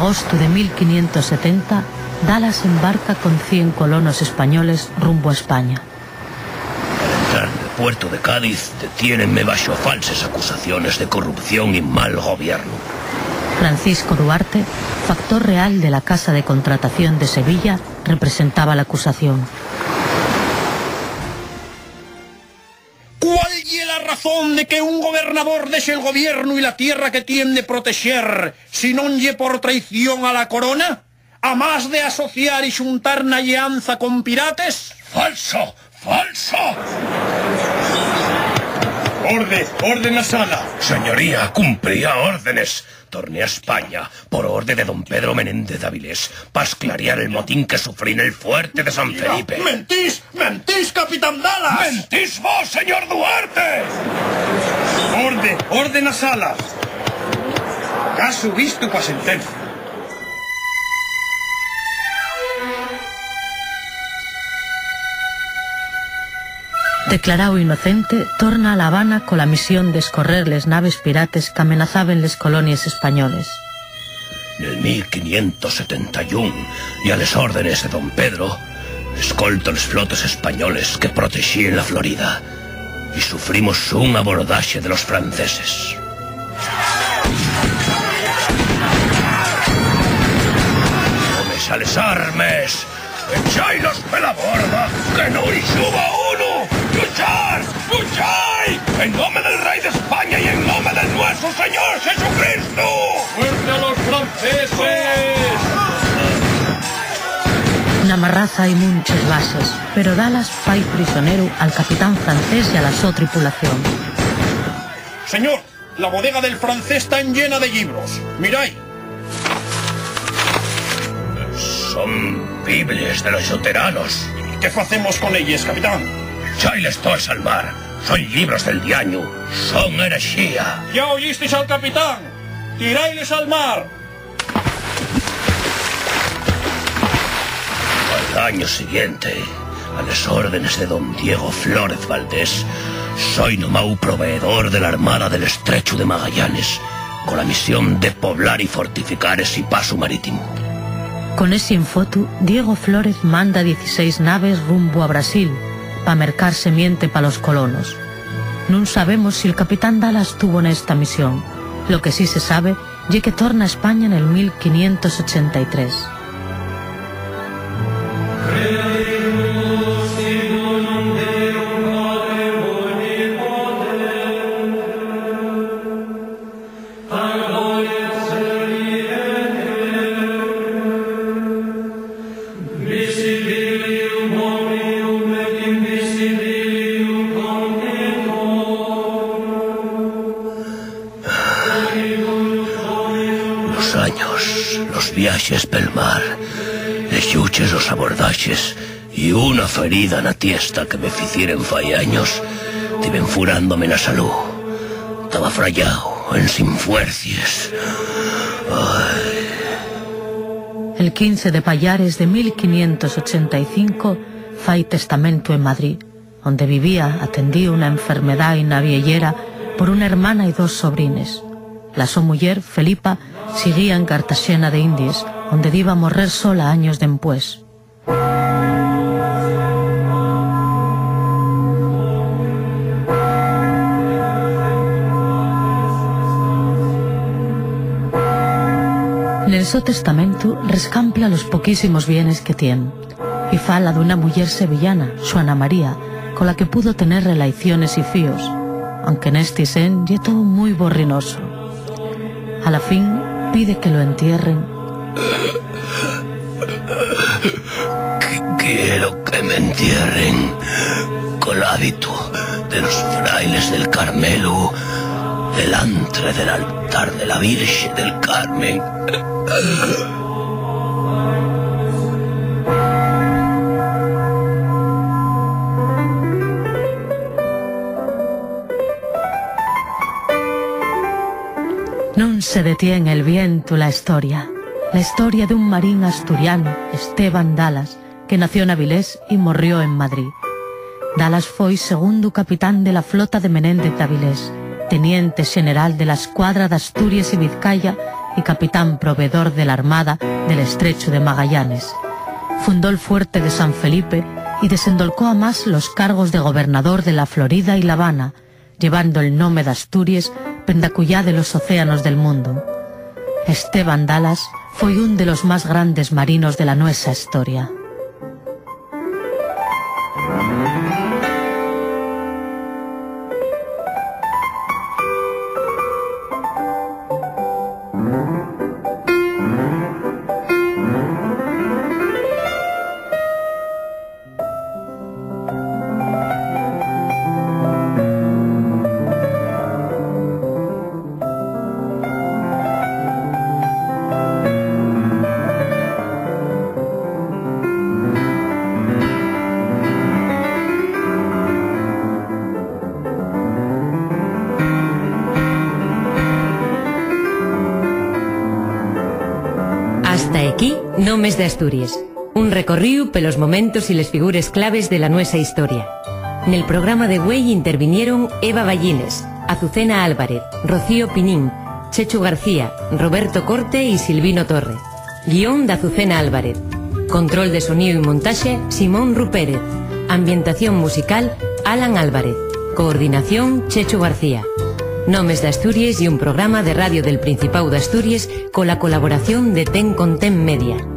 agosto de 1570, Dallas embarca con 100 colonos españoles rumbo a España. Al entrar en el puerto de Cádiz, detiénenme bajo falsas acusaciones de corrupción y mal gobierno. Francisco Duarte, factor real de la Casa de Contratación de Sevilla, representaba la acusación. ¿Cuál es la razón de que un gobernador deje el gobierno y la tierra que tiene de proteger, si non lle por traición a la corona? ¿A más de asociar y juntar una alianza con pirates? ¡Falso! ¡Falso! ¡Orden a sala! Señoría, cumplía órdenes. Torné a España por orden de don Pedro Menéndez de Avilés para esclarear el motín que sufrí en el fuerte de San Felipe. ¡Mentís! ¡Mentís, capitán Dallas! ¡Mentís vos, señor Duarte! ¡Orden a sala! Caso visto pa' sentencia. Declarado inocente, torna a La Habana con la misión de escorrer les naves pirates que amenazaban les colonias españoles. En el 1571, y a les órdenes de don Pedro, escolto los flotes españoles que protegían la Florida, y sufrimos un abordaje de los franceses. ¡Tomes a les armes! ¡Echailos pe la borda! ¡Que no hi suba uno! ¡Luchar! ¡Luchar! ¡En nombre del Rey de España y en nombre de nuestro Señor Jesucristo! ¡Fuerte a los franceses! Na Marraza hay muchas bases, pero Dallas fai prisionero al capitán francés y a la su tripulación. Señor, la bodega del francés está llena de libros. Mirai. Son Biblias de los luteranos. ¿Qué hacemos con ellas, capitán? Echailes todos al mar. Son libros del diaño. Son herejía. ¿Ya oísteis al capitán? ¡Tiráiles al mar! Al año siguiente, a las órdenes de don Diego Flórez Valdés, soy nomau proveedor de la Armada del Estrecho de Magallanes, con la misión de poblar y fortificar ese paso marítimo. Con ese infotu, Diego Flórez manda 16 naves rumbo a Brasil para mercar semiente para los colonos. No sabemos si el capitán Dallas tuvo en esta misión. Lo que sí se sabe es que torna a España en el 1583. Los años, los viajes pel mar, les lluches, los abordajes y una ferida en la tiesta que me ficieren fai años, tiven furándome la salud. Estaba frayao, en sin fuercias. Ay. El 15 de Pallares de 1585 fai testamento en Madrid, donde vivía, atendía una enfermedad inaviellera por una hermana y 2 sobrines. La so muller, Felipa, seguía en Cartagena de Indias, donde iba a morrer sola años dempués. En el so testamento rescampla los poquísimos bienes que tiene y fala de una mujer sevillana, Juana María, con la que pudo tener relaciones y fíos, aunque en este sen ye todo muy borrinoso. A la fin pide que lo entierren. Quiero que me entierren con el hábito de los frailes del Carmelo delante del altar de la Virgen del Carmen. Non se detiene el viento la historia de un marín asturiano, Esteban Dallas, que nació en Avilés y morrió en Madrid. Dallas foi segundo capitán de la flota de Menéndez de Avilés, teniente general de la escuadra de Asturias y Vizcaya y capitán proveedor de la Armada del Estrecho de Magallanes. Fundó el fuerte de San Felipe y desendolcó a más los cargos de gobernador de la Florida y La Habana, llevando el nome de Asturias pendacullá de los océanos del mundo. Esteban Dalas foi un de los más grandes marinos de la nuestra historia. Nomes de Asturias, un recorrido pelos momentos y les figures claves de la nuestra historia. Nel programa de güey intervinieron Eva Ballines, Azucena Álvarez, Rocío Pinín, Chechu García, Roberto Corte y Silvino Torre. Guión de Azucena Álvarez. Control de sonido y montaje, Simón Rupérez. Ambientación musical, Alan Álvarez. Coordinación, Chechu García. Nomes de Asturias y un programa de radio del Principado de Asturias con la colaboración de Ten con Ten Media.